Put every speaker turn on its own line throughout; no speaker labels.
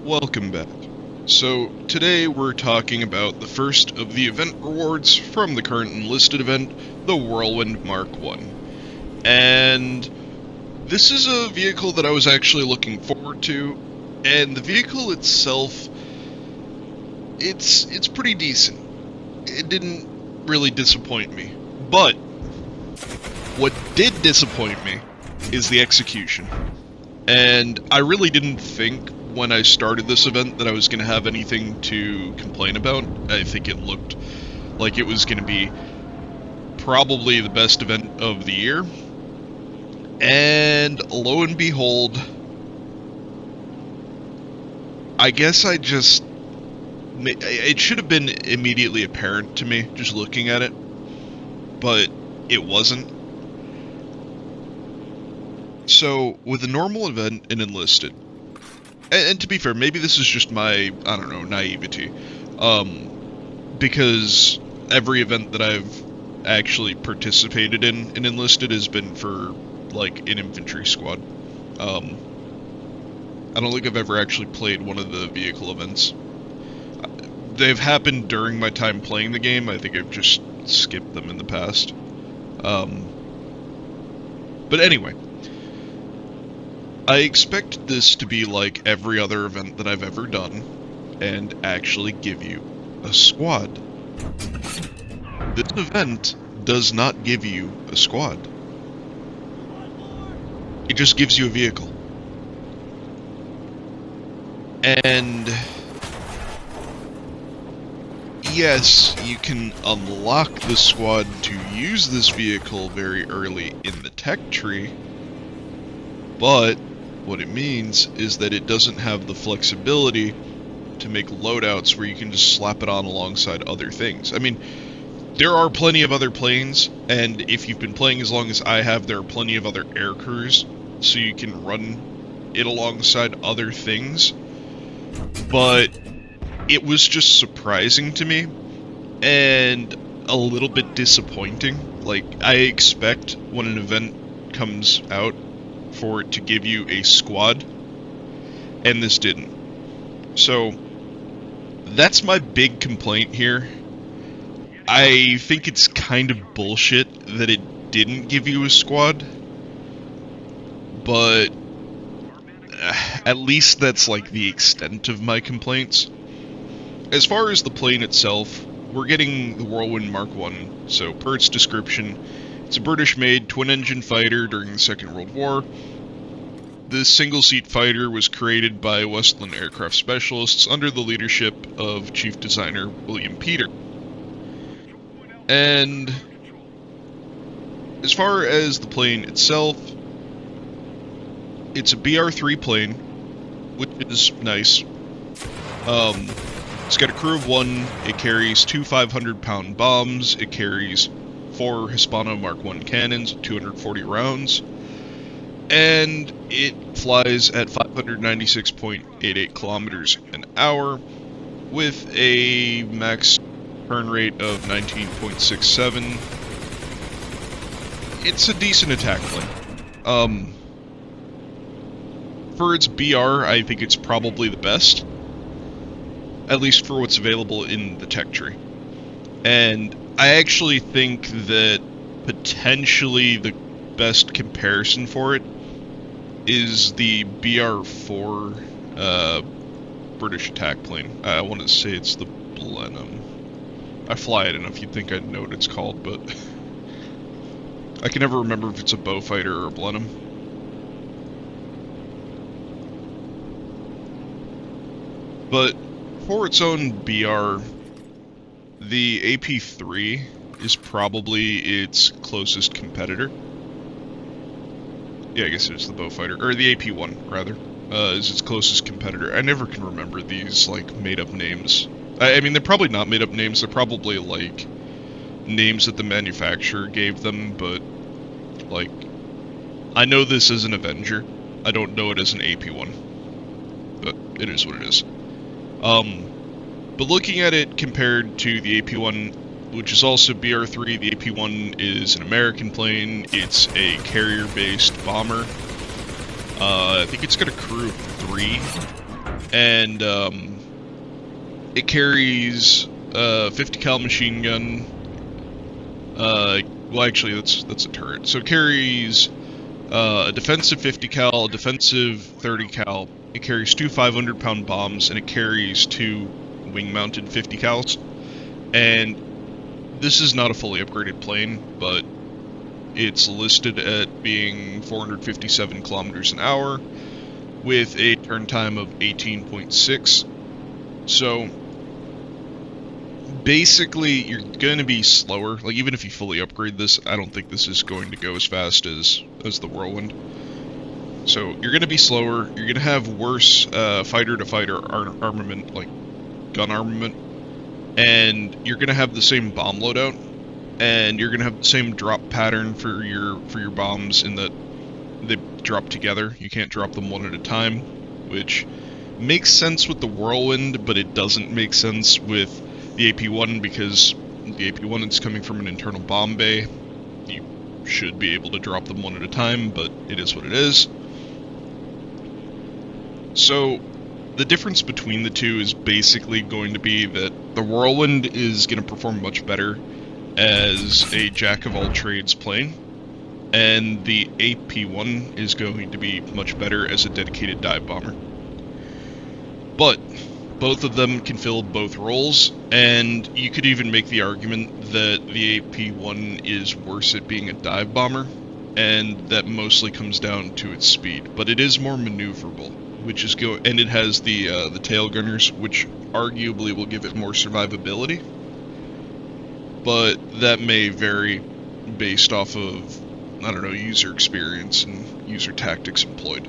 Welcome back. So, today we're talking about the first of the event rewards from the current Enlisted event, the Whirlwind Mark 1. And this is a vehicle that I was actually looking forward to, and the vehicle itself, it's pretty decent. It didn't really disappoint me. But, what did disappoint me is the execution. And I really didn't think when I started this event that I was going to have anything to complain about. I think it looked like it was going to be probably the best event of the year. And lo and behold, I guess it should have been immediately apparent to me just looking at it, but it wasn't. So, with a normal event in Enlisted, and to be fair, maybe this is just my, I don't know, naivety, because every event that I've actually participated in Enlisted has been for, like, an infantry squad. I don't think I've ever actually played one of the vehicle events. They've happened during my time playing the game. I think I've just skipped them in the past. But anyway, I expect this to be like every other event that I've ever done, and actually give you a squad. This event does not give you a squad. It just gives you a vehicle. And yes, you can unlock the squad to use this vehicle very early in the tech tree, but what it means is that it doesn't have the flexibility to make loadouts where you can just slap it on alongside other things. I mean, there are plenty of other planes, and if you've been playing as long as I have, there are plenty of other air crews, so you can run it alongside other things. But it was just surprising to me, and a little bit disappointing. Like, I expect when an event comes out for it to give you a squad, and this didn't. So, that's my big complaint here. I think it's kind of bullshit that it didn't give you a squad, but at least that's like the extent of my complaints. As far as the plane itself, we're getting the Whirlwind Mark 1, so per its description, it's a British-made twin-engine fighter during the Second World War. This single-seat fighter was created by Westland Aircraft Specialists under the leadership of Chief Designer William Peter. And as far as the plane itself, it's a BR-3 plane, which is nice. It's got a crew of 1, it carries 2 500-pound bombs, it carries 4 Hispano Mark 1 cannons, 240 rounds, and it flies at 596.88 kilometers an hour with a max turn rate of 19.67. It's a decent attack plane. For its BR, I think it's probably the best, at least for what's available in the tech tree. And I actually think that potentially the best comparison for it is the BR-4 British attack plane. I want to say it's the Blenheim. I fly it enough, you'd think I'd know what it's called, but I can never remember if it's a Beaufighter or a Blenheim. But for its own BR, the AP-3 is probably its closest competitor. Yeah, I guess it's the Beaufighter, or the AP-1, rather, is its closest competitor. I never can remember these, like, made-up names. I mean, they're probably not made-up names, they're probably, like, names that the manufacturer gave them, but, like, I know this as an Avenger. I don't know it as an AP-1. But it is what it is. But looking at it compared to the AP-1, which is also BR-3, the AP-1 is an American plane. It's a carrier-based bomber. I think it's got a crew of 3, and it carries a 50 cal machine gun. Well, actually, that's a turret. So it carries a defensive 50 cal, a defensive 30 cal. It carries 2 500-pound bombs, and it carries 2 wing-mounted 50 cals. And this is not a fully upgraded plane, but it's listed at being 457 kilometers an hour with a turn time of 18.6. So basically, you're going to be slower. Like, even if you fully upgrade this, I don't think this is going to go as fast as the Whirlwind. So you're going to be slower. You're going to have worse fighter-to-fighter armament, like gun armament, and you're going to have the same bomb loadout, and you're going to have the same drop pattern for your bombs in that they drop together. You can't drop them one at a time, which makes sense with the Whirlwind, but it doesn't make sense with the AP1, because the AP1 is coming from an internal bomb bay. You should be able to drop them one at a time, but it is what it is. So the difference between the two is basically going to be that the Whirlwind is going to perform much better as a jack-of-all-trades plane, and the AP1 is going to be much better as a dedicated dive bomber. But both of them can fill both roles, and you could even make the argument that the AP1 is worse at being a dive bomber, and that mostly comes down to its speed. But it is more maneuverable, which is and it has the tail gunners, which arguably will give it more survivability. But that may vary based off of, I don't know, user experience and user tactics employed.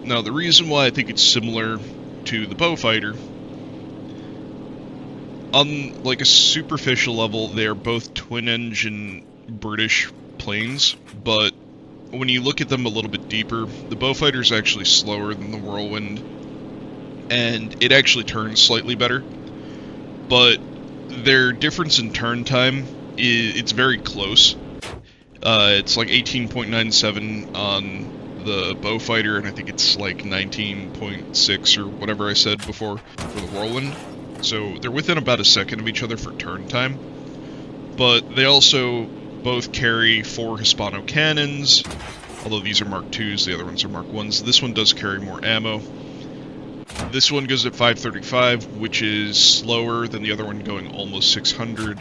Now, the reason why I think it's similar to the Beaufighter, on like a superficial level, they are both twin-engine British planes, but when you look at them a little bit deeper, the Beaufighter is actually slower than the Whirlwind, and it actually turns slightly better, but their difference in turn time, it's very close. It's like 18.97 on the Beaufighter, and I think it's like 19.6 or whatever I said before for the Whirlwind. So they're within about a second of each other for turn time. But they also both carry 4 Hispano cannons, although these are Mark IIs, the other ones are Mark Is. This one does carry more ammo. This one goes at 535, which is slower than the other one, going almost 600.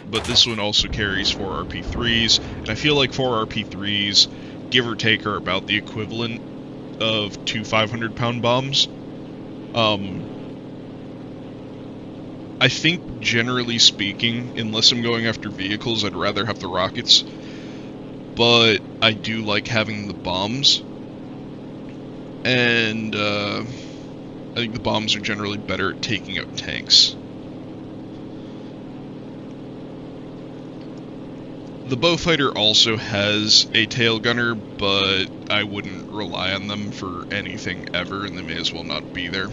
But this one also carries 4 RP3s, and I feel like 4 RP3s, give or take, are about the equivalent of 2 500-pound bombs. I think, generally speaking, unless I'm going after vehicles, I'd rather have the rockets. But I do like having the bombs. And I think the bombs are generally better at taking out tanks. The Beaufighter also has a tail gunner, but I wouldn't rely on them for anything ever, and they may as well not be there.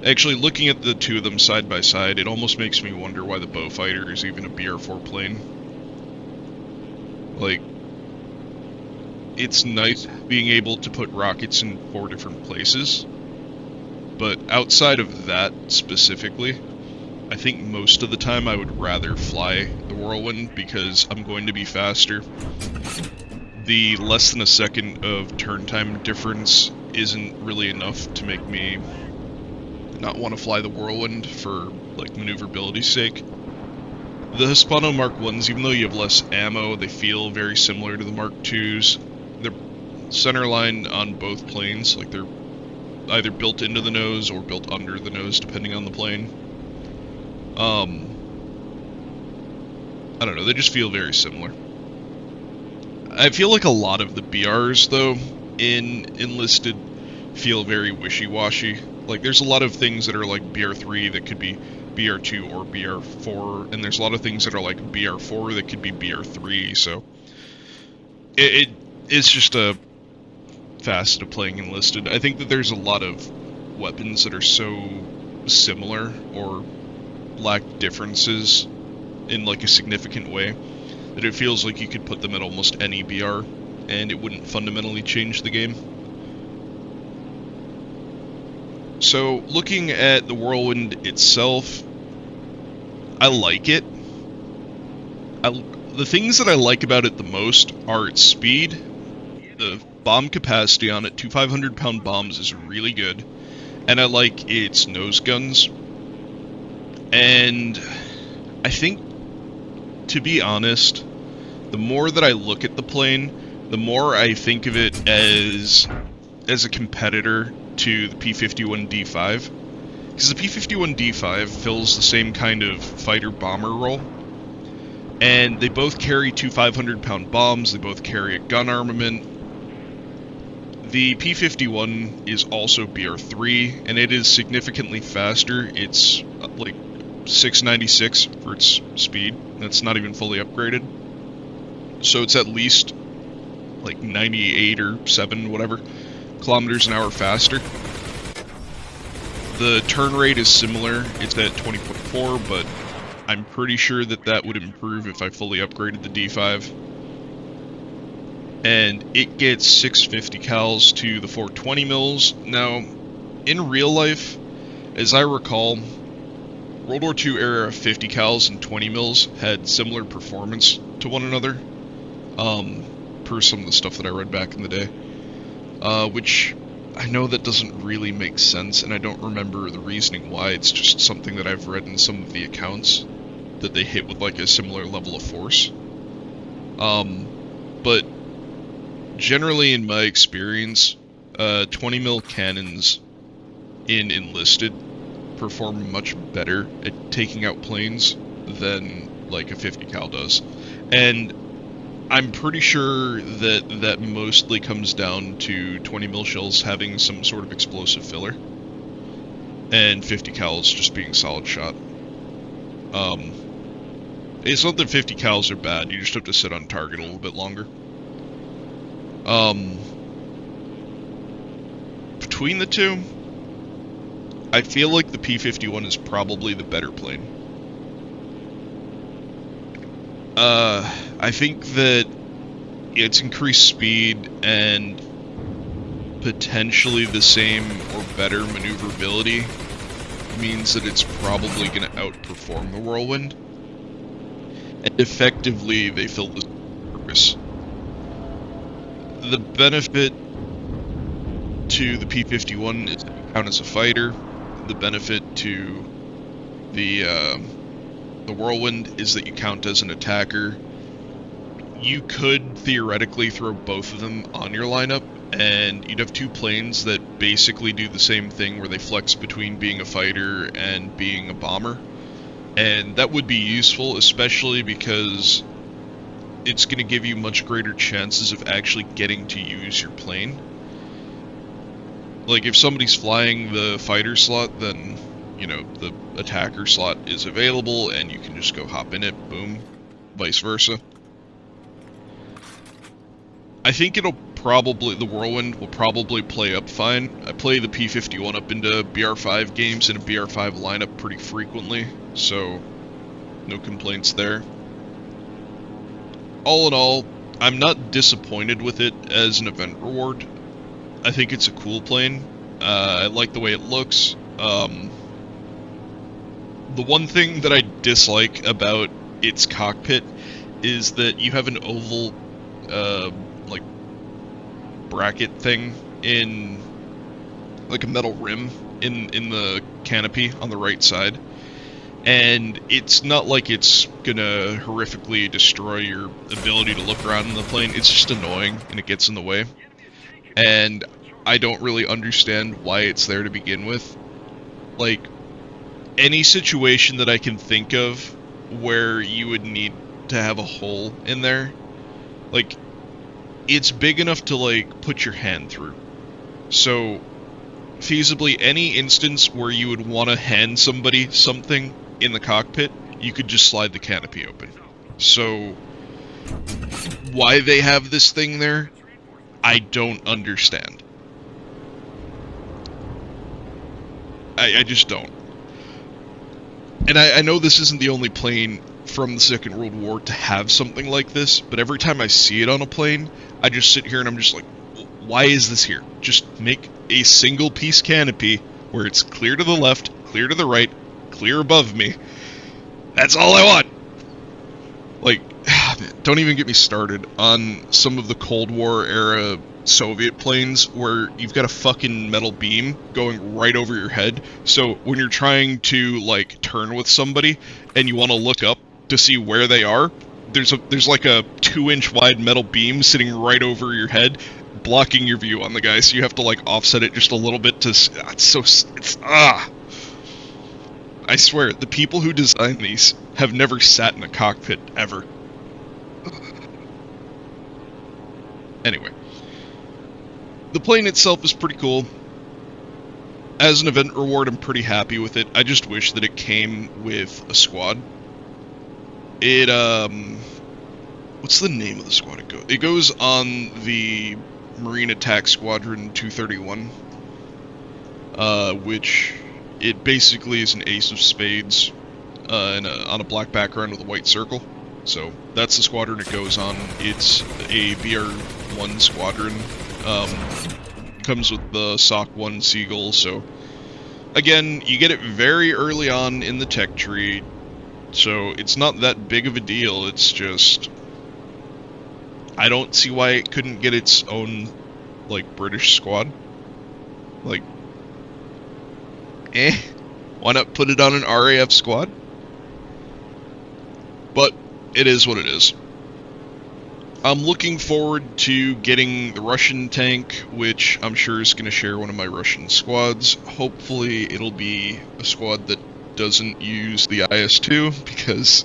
Actually, looking at the two of them side by side, it almost makes me wonder why the Beaufighter is even a BR4 plane. Like, it's nice being able to put rockets in 4 different places, but outside of that specifically, I think most of the time I would rather fly the Whirlwind because I'm going to be faster. The less than a second of turn time difference isn't really enough to make me not want to fly the Whirlwind for, like, maneuverability's sake. The Hispano Mark Is, even though you have less ammo, they feel very similar to the Mark IIs. They're centerline on both planes, like they're either built into the nose or built under the nose, depending on the plane. I don't know, they just feel very similar. I feel like a lot of the BRs, though, in Enlisted feel very wishy-washy. Like, there's a lot of things that are like BR3 that could be BR2 or BR4, and there's a lot of things that are like BR4 that could be BR3, so it's just a facet of playing Enlisted. I think that there's a lot of weapons that are so similar or lack differences in like a significant way that it feels like you could put them at almost any BR and it wouldn't fundamentally change the game. So, looking at the Whirlwind itself, I like it. The things that I like about it the most are its speed. The bomb capacity on it, 2 500-pound bombs, is really good. And I like its nose guns. And I think, to be honest, the more that I look at the plane, the more I think of it as a competitor to the P-51D5. Because the P-51D5 fills the same kind of fighter-bomber role. And they both carry 2 500-pound bombs, they both carry a gun armament. The P-51 is also BR-3, and it is significantly faster. It's like 696 for its speed. That's not even fully upgraded. So it's at least like 98 or 7, whatever, kilometers an hour faster. The turn rate is similar. It's at 20.4, but I'm pretty sure that that would improve if I fully upgraded the D5. And it gets 650 cals to the 420 mils. Now, in real life, as I recall, World War II era 50 cals and 20 mils had similar performance to one another, per some of the stuff that I read back in the day, which I know that doesn't really make sense, and I don't remember the reasoning why. It's just something that I've read in some of the accounts, that they hit with like a similar level of force. But generally, in my experience, 20 mil cannons in Enlisted perform much better at taking out planes than like a 50 cal does. And I'm pretty sure that that mostly comes down to 20 mil shells having some sort of explosive filler, and 50 cals just being solid shot. It's not that 50 cals are bad, you just have to sit on target a little bit longer. Between the two, I feel like the P-51 is probably the better plane. I think that its increased speed and potentially the same or better maneuverability means that it's probably going to outperform the Whirlwind. And effectively, they fill this purpose. The benefit to the P-51 is that you count as a fighter. The benefit to the Whirlwind is that you count as an attacker. You could theoretically throw both of them on your lineup, and you'd have two planes that basically do the same thing, where they flex between being a fighter and being a bomber. And that would be useful, especially because it's going to give you much greater chances of actually getting to use your plane. Like, if somebody's flying the fighter slot, then, you know, the attacker slot is available, and you can just go hop in it, boom, vice versa. I think the Whirlwind will probably play up fine. I play the P-51 up into BR5 games in a BR5 lineup pretty frequently, so no complaints there. All in all, I'm not disappointed with it as an event reward. I think it's a cool plane. I like the way it looks. The one thing that I dislike about its cockpit is that you have an oval, like, bracket thing in, like, a metal rim in the canopy on the right side. And it's not like it's gonna horrifically destroy your ability to look around in the plane. It's just annoying, and it gets in the way. And I don't really understand why it's there to begin with. Like, any situation that I can think of where you would need to have a hole in there, like, it's big enough to, like, put your hand through. So, feasibly, any instance where you would want to hand somebody something in the cockpit, you could just slide the canopy open. So, why they have this thing there, I don't understand. I just don't. And I know this isn't the only plane from the Second World War to have something like this, but every time I see it on a plane, I just sit here and I'm just like, why is this here? Just make a single piece canopy, where it's clear to the left, clear to the right, clear above me. That's all I want. Like, don't even get me started on some of the Cold War era Soviet planes where you've got a fucking metal beam going right over your head. So when you're trying to like turn with somebody and you want to look up to see where they are, there's like a 2-inch wide metal beam sitting right over your head, blocking your view on the guy. So you have to like offset it just a little bit to. I swear, the people who design these have never sat in a cockpit ever. Anyway, the plane itself is pretty cool. As an event reward, I'm pretty happy with it. I just wish that it came with a squad. It, what's the name of the squad it goes? It goes on the Marine Attack Squadron 231, which it basically is an ace of spades on a black background with a white circle. So that's the squadron it goes on. It's a BR-1 squadron. Comes with the SOC 1 Seagull, so again, you get it very early on in the tech tree, so it's not that big of a deal. It's just, I don't see why it couldn't get its own, like, British squad. Like, why not put it on an RAF squad? But it is what it is. I'm looking forward to getting the Russian tank, which I'm sure is going to share one of my Russian squads. Hopefully it'll be a squad that doesn't use the IS-2, because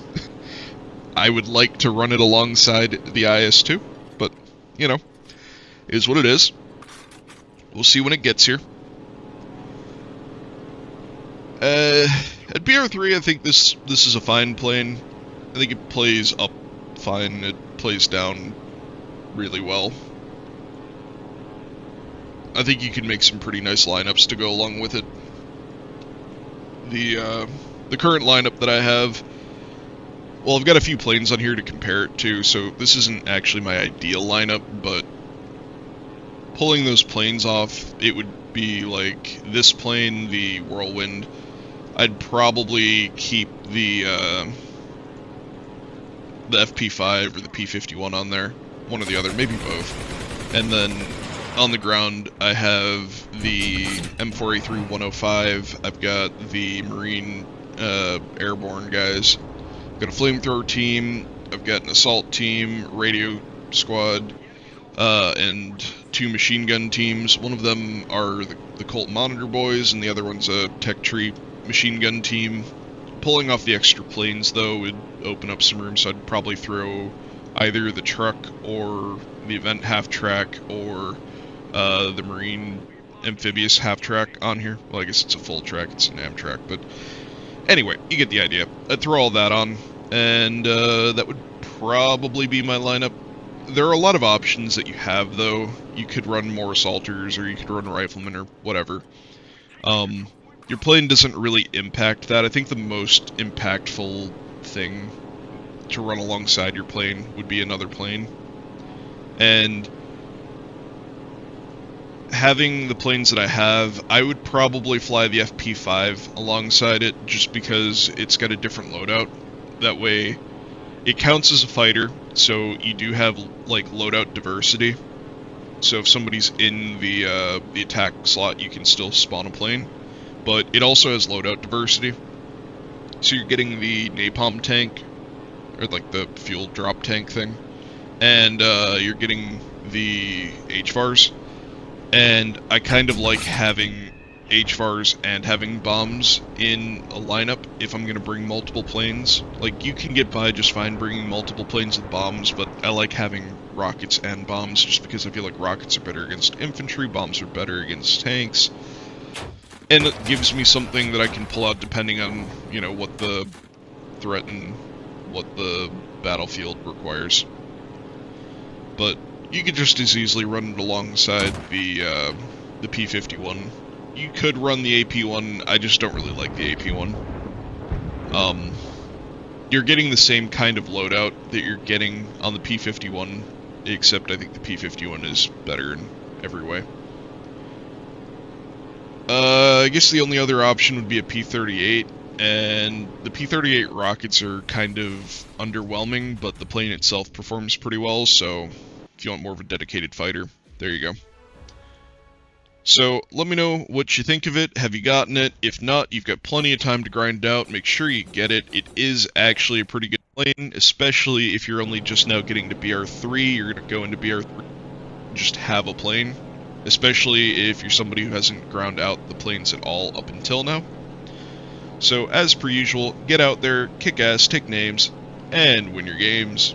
I would like to run it alongside the IS-2, but, you know, it is what it is. We'll see when it gets here. At BR-3, I think this is a fine plane. I think it plays up fine. It plays down really well. I think you can make some pretty nice lineups to go along with it. The current lineup that I have, well, I've got a few planes on here to compare it to, so this isn't actually my ideal lineup, but pulling those planes off, it would be like this plane, the Whirlwind. I'd probably keep the FP5 or the P51 on there, one or the other, maybe both. And then on the ground, I have the M4A3 105. I've got the Marine airborne guys. I've got a flamethrower team. I've got an assault team, radio squad, and 2 machine gun teams. One of them are the Colt Monitor boys, and the other one's a Tech Tree machine gun team. Pulling off the extra planes, though, would open up some room, so I'd probably throw either the truck or the event half-track or the Marine amphibious half-track on here. Well, I guess it's a full track, it's an Amtrak, but anyway, you get the idea. I'd throw all that on, and that would probably be my lineup. There are a lot of options that you have, though. You could run more assaulters, or you could run riflemen, or whatever. Your plane doesn't really impact that. I think the most impactful thing to run alongside your plane would be another plane. And having the planes that I have, I would probably fly the FP5 alongside it, just because it's got a different loadout. That way, it counts as a fighter, so you do have, like, loadout diversity. So if somebody's in the attack slot, you can still spawn a plane. But it also has loadout diversity. So you're getting the napalm tank, or like the fuel drop tank thing, and you're getting the HVARs. And I kind of like having HVARs and having bombs in a lineup if I'm going to bring multiple planes. Like, you can get by just fine bringing multiple planes with bombs, but I like having rockets and bombs just because I feel like rockets are better against infantry, bombs are better against tanks. And it gives me something that I can pull out depending on, you know, what the threat and what the battlefield requires. But you could just as easily run it alongside the P51. You could run the AP1, I just don't really like the AP1. You're getting the same kind of loadout that you're getting on the P51, except I think the P51 is better in every way. I guess the only other option would be a P-38, and the P-38 rockets are kind of underwhelming, but the plane itself performs pretty well, so if you want more of a dedicated fighter, there you go. So, let me know what you think of it. Have you gotten it? If not, you've got plenty of time to grind out. Make sure you get it. It is actually a pretty good plane, especially if you're only just now getting to BR3. You're going to go into BR3 and just have a plane, especially if you're somebody who hasn't ground out the planes at all up until now. So, as per usual, get out there, kick ass, take names, and win your games.